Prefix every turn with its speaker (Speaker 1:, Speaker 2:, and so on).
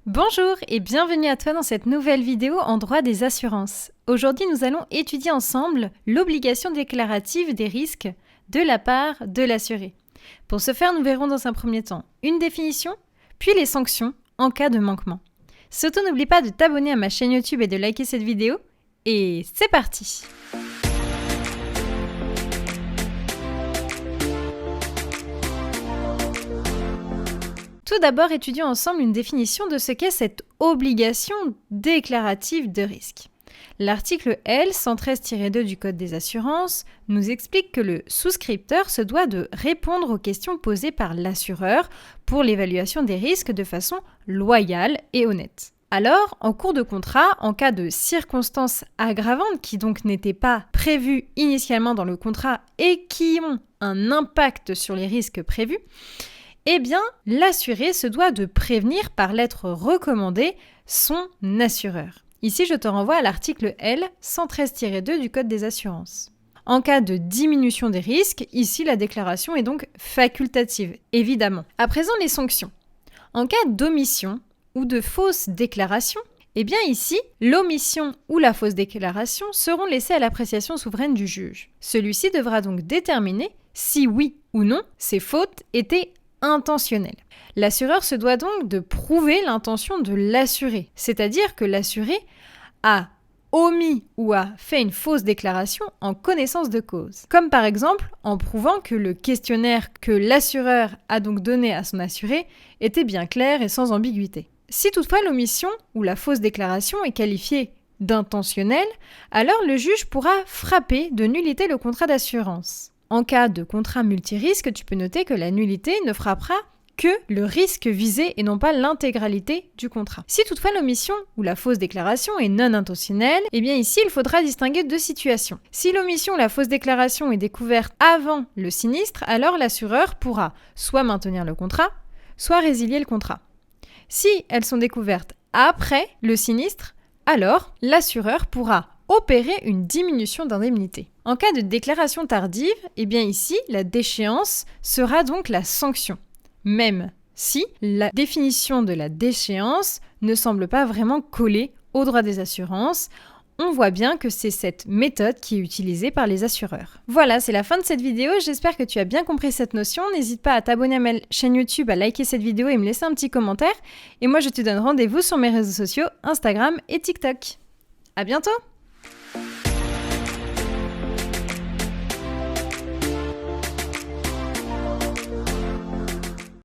Speaker 1: Bonjour et bienvenue à toi dans cette nouvelle vidéo en droit des assurances. Aujourd'hui, nous allons étudier ensemble l'obligation déclarative des risques de la part de l'assuré. Pour ce faire, nous verrons dans un premier temps une définition, puis les sanctions en cas de manquement. Surtout, n'oublie pas de t'abonner à ma chaîne YouTube et de liker cette vidéo. Et c'est parti! Tout d'abord, étudions ensemble une définition de ce qu'est cette obligation déclarative de risque. L'article L 113-2 du Code des assurances nous explique que le souscripteur se doit de répondre aux questions posées par l'assureur pour l'évaluation des risques de façon loyale et honnête. Alors, en cours de contrat, en cas de circonstances aggravantes qui donc n'étaient pas prévues initialement dans le contrat et qui ont un impact sur les risques prévus, eh bien, l'assuré se doit de prévenir par lettre recommandée son assureur. Ici, je te renvoie à l'article L 113-2 du Code des assurances. En cas de diminution des risques, ici, la déclaration est donc facultative, évidemment. À présent, les sanctions. En cas d'omission ou de fausse déclaration, eh bien ici, l'omission ou la fausse déclaration seront laissées à l'appréciation souveraine du juge. Celui-ci devra donc déterminer si oui ou non ces fautes étaient intentionnelles. L'assureur se doit donc de prouver l'intention de l'assuré, c'est-à-dire que l'assuré a omis ou a fait une fausse déclaration en connaissance de cause. Comme par exemple en prouvant que le questionnaire que l'assureur a donc donné à son assuré était bien clair et sans ambiguïté. Si toutefois l'omission ou la fausse déclaration est qualifiée d'intentionnelle, alors le juge pourra frapper de nullité le contrat d'assurance. En cas de contrat multirisque, tu peux noter que la nullité ne frappera que le risque visé et non pas l'intégralité du contrat. Si toutefois l'omission ou la fausse déclaration est non intentionnelle, eh bien ici il faudra distinguer deux situations. Si l'omission ou la fausse déclaration est découverte avant le sinistre, alors l'assureur pourra soit maintenir le contrat, soit résilier le contrat. Si elles sont découvertes après le sinistre, alors l'assureur pourra opérer une diminution d'indemnité. En cas de déclaration tardive, eh bien ici, la déchéance sera donc la sanction, même si la définition de la déchéance ne semble pas vraiment coller au droit des assurances. On voit bien que c'est cette méthode qui est utilisée par les assureurs. Voilà, c'est la fin de cette vidéo. J'espère que tu as bien compris cette notion. N'hésite pas à t'abonner à ma chaîne YouTube, à liker cette vidéo et me laisser un petit commentaire. Et moi, je te donne rendez-vous sur mes réseaux sociaux, Instagram et TikTok. À bientôt!